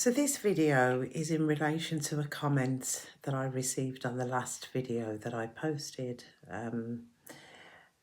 So this video is in relation to a comment that I received on the last video that I posted. And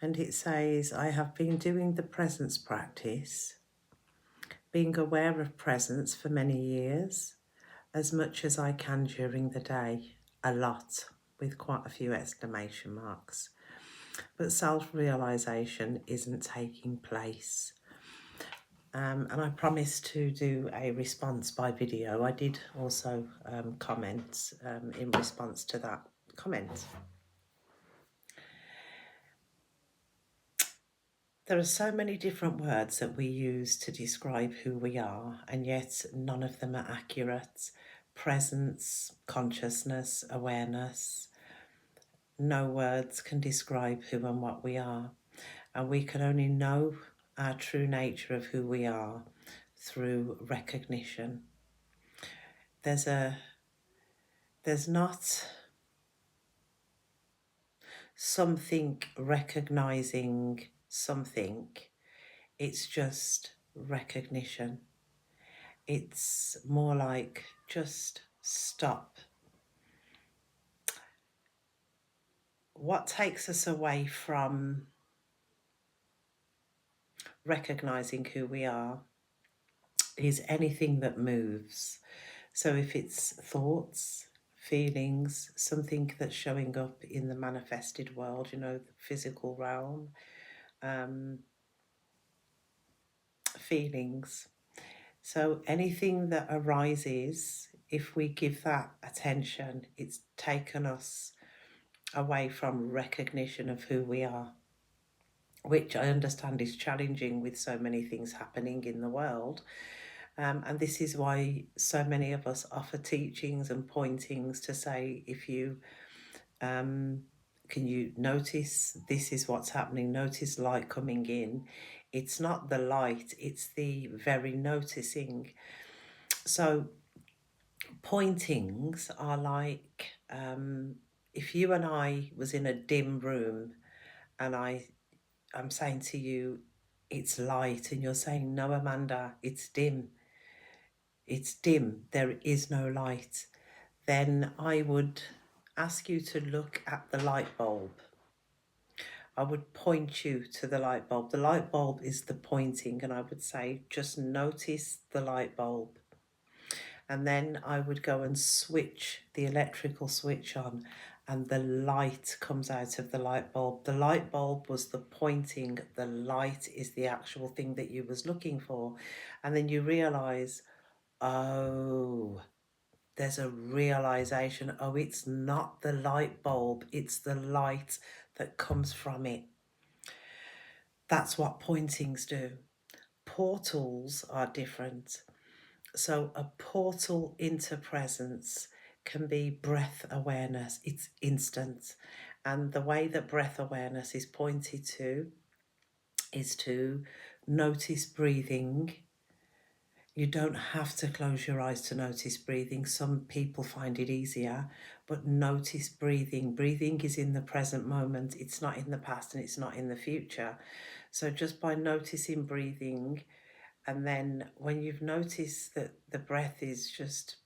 it says, I have been doing the presence practice, being aware of presence for many years, as much as I can during the day, a lot, with quite a few exclamation marks. But self-realization isn't taking place. And I promised to do a response by video. I did also comment in response to that comment. There are so many different words that we use to describe who we are, and yet none of them are accurate. Presence, consciousness, awareness. No words can describe who and what we are. And we can only know our true nature of who we are through recognition. There's not something recognizing something. It's just recognition. It's more like just stop. What takes us away from recognizing who we are is anything that moves. So if it's thoughts, feelings, something that's showing up in the manifested world, the physical realm, feelings. So anything that arises, if we give that attention, it's taken us away from recognition of who we are, which I understand is challenging with so many things happening in the world. And this is why so many of us offer teachings and pointings to say, if you can you notice this is what's happening, notice light coming in. It's not the light, it's the very noticing. So pointings are like, if you and I was in a dim room and I'm saying to you, it's light, and you're saying, no, Amanda, it's dim. It's dim, there is no light. Then I would ask you to look at the light bulb. I would point you to the light bulb. The light bulb is the pointing, and I would say, just notice the light bulb. And then I would go and switch the electrical switch on, and the light comes out of the light bulb. The light bulb was the pointing, the light is the actual thing that you was looking for. And then you realize, oh, there's a realization, oh, it's not the light bulb, it's the light that comes from it. That's what pointings do. Portals are different. So a portal into presence can be breath awareness. It's instant. And the way that breath awareness is pointed to is to notice breathing. You don't have to close your eyes to notice breathing. Some people find it easier, but notice breathing. Breathing is in the present moment. It's not in the past and it's not in the future. So just by noticing breathing, and then when you've noticed that the breath is just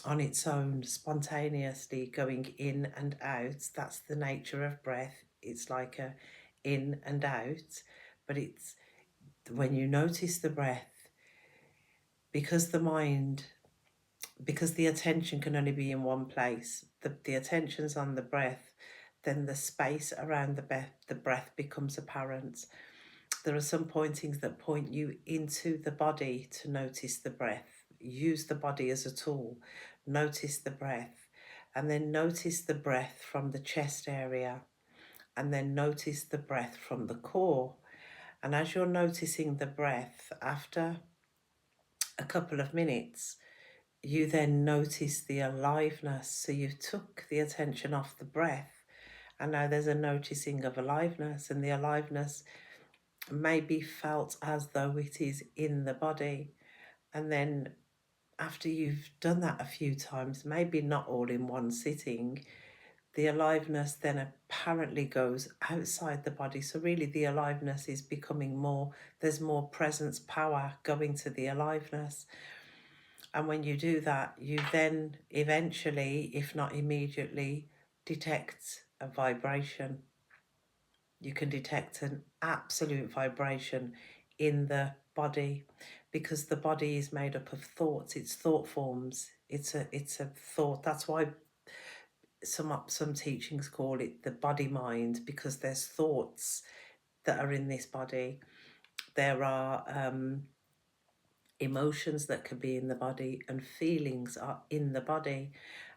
on its own, spontaneously going in and out, that's the nature of breath. It's like a in and out, but it's when you notice the breath, because the attention can only be in one place, the attention's on the breath, then the space around the breath becomes apparent. There are some pointings that point you into the body to notice the breath. Use the body as a tool. Notice the breath, and then notice the breath from the chest area, and then notice the breath from the core. And as you're noticing the breath, after a couple of minutes, you then notice the aliveness. So you took the attention off the breath, and now there's a noticing of aliveness, and the aliveness may be felt as though it is in the body. And then after you've done that a few times, maybe not all in one sitting, the aliveness then apparently goes outside the body. So really the aliveness is becoming more, there's more presence, power going to the aliveness. And when you do that, you then eventually, if not immediately, detect a vibration. You can detect an absolute vibration in the body, because the body is made up of thoughts. It's thought forms. It's a thought. That's why some teachings call it the body mind, because there's thoughts that are in this body. There are emotions that can be in the body, and feelings are in the body,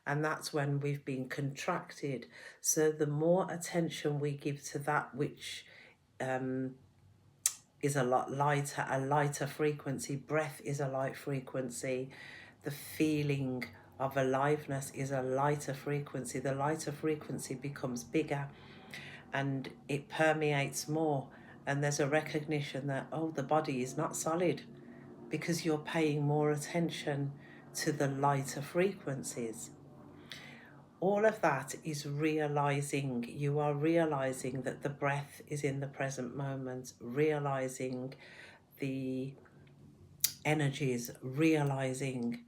and that's when we've been contracted. So the more attention we give to that which is a lighter frequency, breath is a light frequency, the feeling of aliveness is a lighter frequency, the lighter frequency becomes bigger and it permeates more, and there's a recognition that, oh, the body is not solid, because you're paying more attention to the lighter frequencies. All of that is realizing, you are realizing that the breath is in the present moment, realizing the energies, realizing.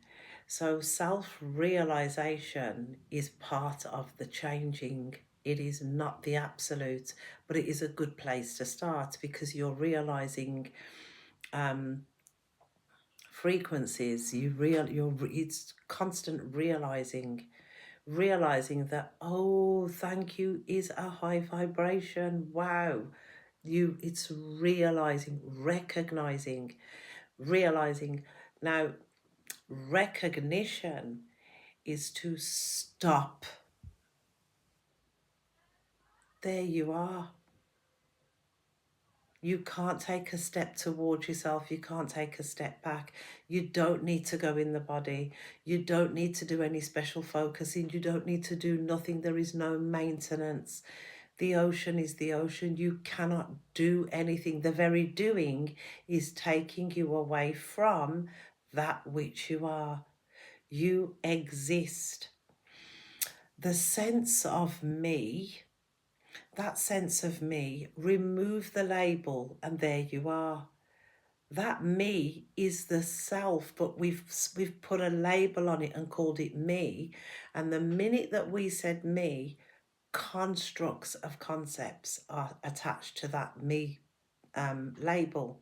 So self-realization is part of the changing. It is not the absolute, but it is a good place to start, because you're realizing frequencies. It's constant realizing that, oh, thank you is a high vibration. Wow. It's realizing, recognizing, realizing. Now, recognition is to stop. There you are. You can't take a step towards yourself. You can't take a step back. You don't need to go in the body. You don't need to do any special focusing. You don't need to do nothing. There is no maintenance. The ocean is the ocean. You cannot do anything. The very doing is taking you away from that which you are. You exist. The sense of me, that sense of me, remove the label and there you are. That me is the self, but we've put a label on it and called it me. And the minute that we said me, constructs of concepts are attached to that me label.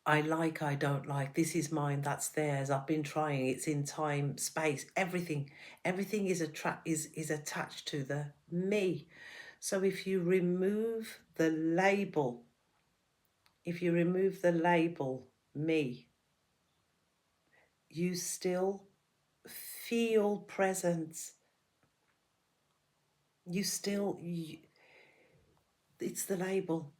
I like, I don't like, this is mine, that's theirs, I've been trying, it's in time, space, everything is attached to the me. So if you remove the label, me, you still feel presence. It's the label.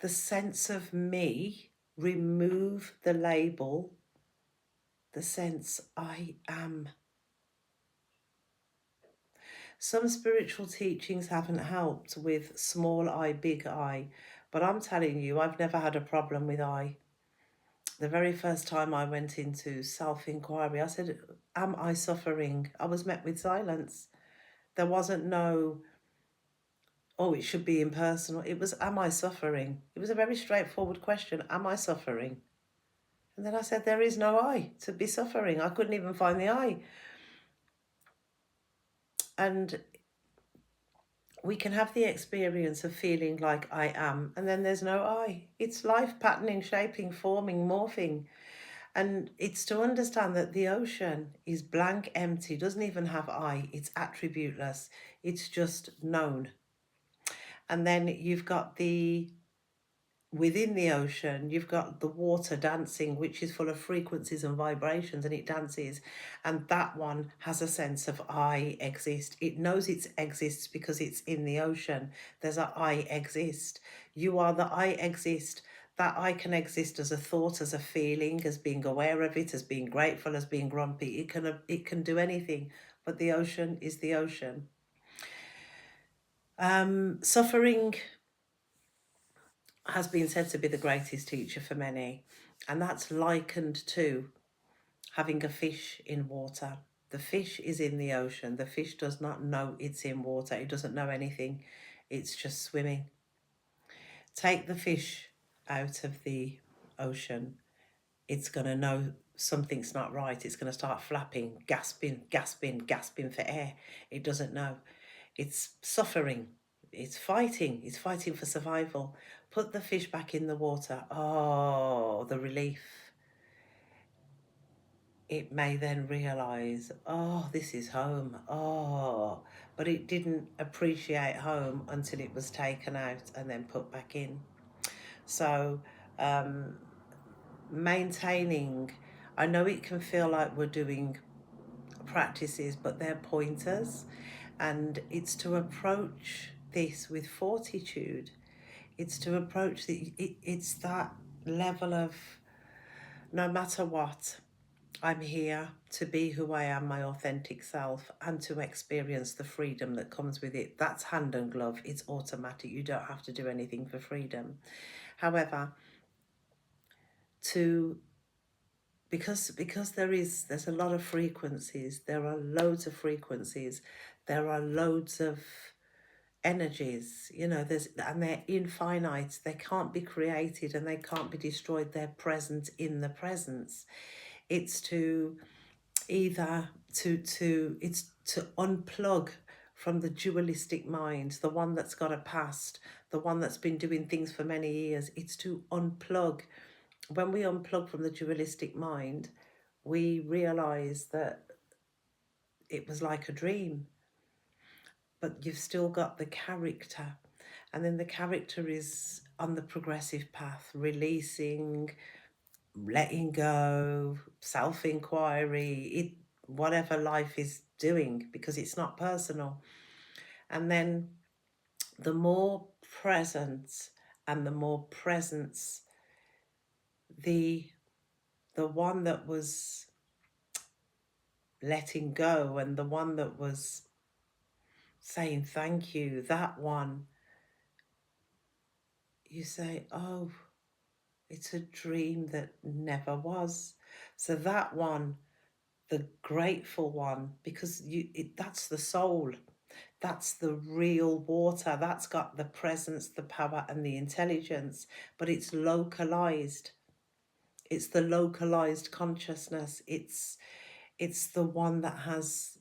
The sense of me, remove the label, the sense I am. Some spiritual teachings haven't helped with small I, big I, but I'm telling you, I've never had a problem with I. The very first time I went into self-inquiry, I said, am I suffering? I was met with silence. There wasn't no, oh, it should be impersonal. It was, am I suffering? It was a very straightforward question. Am I suffering? And then I said, there is no I to be suffering. I couldn't even find the I. And we can have the experience of feeling like I am, and then there's no I. It's life patterning, shaping, forming, morphing. And it's to understand that the ocean is blank, empty, doesn't even have I. It's attributeless. It's just known. And then you've got within the ocean, you've got the water dancing, which is full of frequencies and vibrations, and it dances. And that one has a sense of I exist. It knows it exists because it's in the ocean. There's a I exist. You are the I exist. That I can exist as a thought, as a feeling, as being aware of it, as being grateful, as being grumpy. It can do anything, but the ocean is the ocean. Suffering has been said to be the greatest teacher for many, and that's likened to having a fish in water. The fish is in the ocean. The fish does not know it's in water. It doesn't know anything. It's just swimming. Take the fish out of the ocean it's going to know something's not right. It's going to start flapping, gasping, gasping, gasping for air. It doesn't know. It's suffering. It's fighting. It's fighting for survival. Put the fish back in the water. Oh, the relief. It may then realize, oh, this is home. Oh, but it didn't appreciate home until it was taken out and then put back in. So, maintaining, I know it can feel like we're doing practices, but they're pointers, and it's to approach this with fortitude. It's to approach it's that level of, no matter what, I'm here to be who I am, my authentic self, and to experience the freedom that comes with it. That's hand and glove. It's automatic. You don't have to do anything for freedom. However, to because there's a lot of frequencies, there are loads of frequencies, there are loads of energies, and they're infinite. They can't be created and they can't be destroyed. They're present in the presence. It's to either it's to unplug from the dualistic mind, the one that's got a past, the one that's been doing things for many years. It's to unplug. When we unplug from the dualistic mind, we realize that it was like a dream, but you've still got the character. And then the character is on the progressive path, releasing, letting go, self-inquiry, whatever life is doing, because it's not personal. And then the more presence and the more presence, the one that was letting go and the one that was saying thank you, that one, you say, oh, it's a dream that never was. So that one, the grateful one, because that's the soul, that's the real water, that's got the presence, the power and the intelligence, but it's localized. It's the localized consciousness. It's the one that has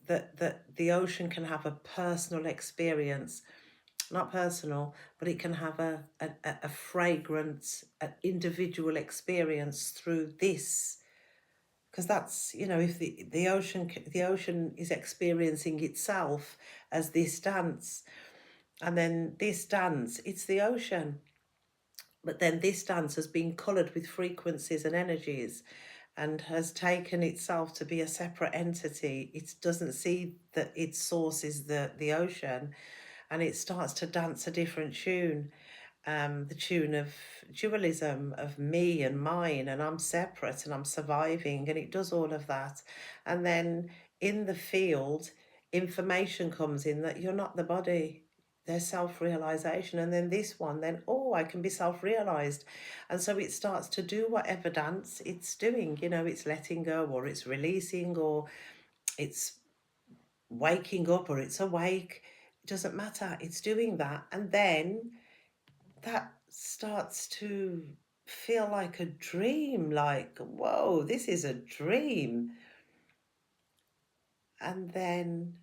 that the ocean can have a personal experience, not personal, but it can have a fragrance, an individual experience through this. Because that's, if the ocean is experiencing itself as this dance, and then this dance, it's the ocean. But then this dance has been coloured with frequencies and energies and has taken itself to be a separate entity. It doesn't see that its source is the ocean, and it starts to dance a different tune, the tune of dualism, of me and mine, and I'm separate and I'm surviving, and it does all of that. And then in the field, information comes in that you're not the body. There's self-realization, and then this one, then, oh, I can be self-realized. And so it starts to do whatever dance it's doing, it's letting go, or it's releasing, or it's waking up, or it's awake. It doesn't matter, it's doing that. And then that starts to feel like a dream, like, whoa, this is a dream. And then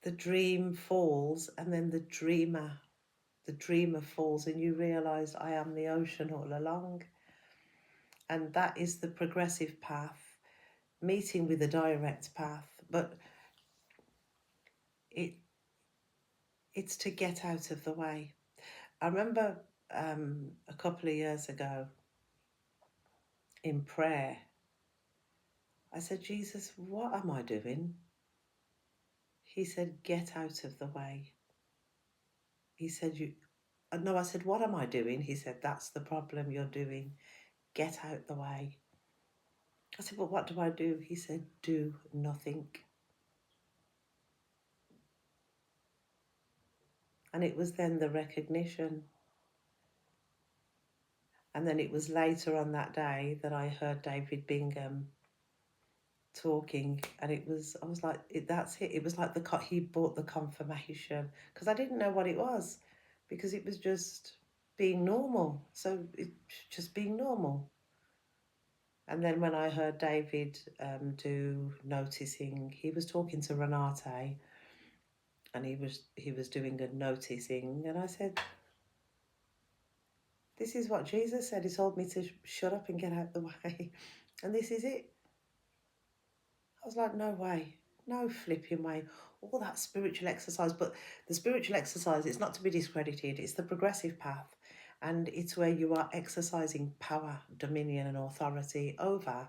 the dream falls, and then the dreamer falls, and you realize, I am the ocean all along. And that is the progressive path, meeting with the direct path. But it's to get out of the way. I remember a couple of years ago in prayer, I said, Jesus, what am I doing? He said, get out of the way. He said, no, I said, what am I doing? He said, that's the problem you're doing. Get out the way. I said, but what do I do? He said, do nothing. And it was then the recognition. And then it was later on that day that I heard David Bingham talking, and I was like, that's it. It was like he brought the confirmation, because I didn't know what it was, because it was just being normal. So it's just being normal. And then when I heard David do noticing, he was talking to Renate, and he was doing a noticing, and I said, this is what Jesus said. He told me to shut up and get out the way, and this is it. I was like, no way, no flipping way. All that spiritual exercise, but the spiritual exercise, it's not to be discredited. It's the progressive path, and it's where you are exercising power, dominion, and authority over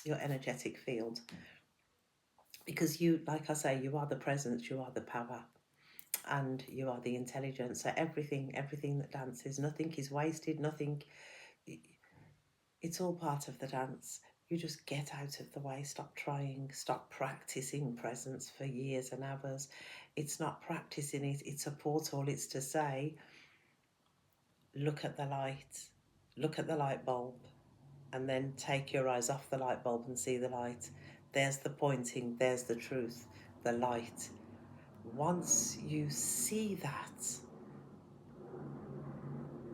your energetic field. Because you, like I say, you are the presence, you are the power, and you are the intelligence. So everything that dances, nothing is wasted, nothing, it's all part of the dance. You just get out of the way, stop trying, stop practicing presence for years and hours. It's not practicing it, it's a portal. It's to say, look at the light, look at the light bulb, and then take your eyes off the light bulb and see the light. There's the pointing, there's the truth, the light. Once you see that,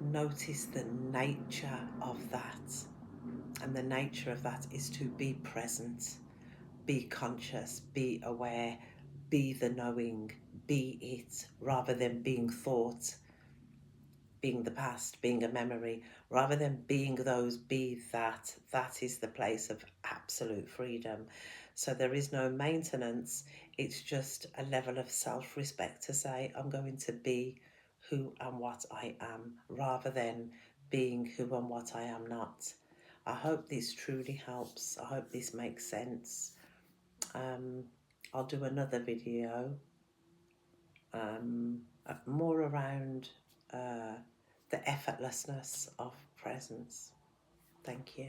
notice the nature of that. And the nature of that is to be present, be conscious, be aware, be the knowing, be it, rather than being thought, being the past, being a memory, rather than being those, be that. That is the place of absolute freedom. So there is no maintenance. It's just a level of self-respect to say, I'm going to be who and what I am, rather than being who and what I am not. I hope this truly helps. I hope this makes sense. I'll do another video more around the effortlessness of presence. Thank you.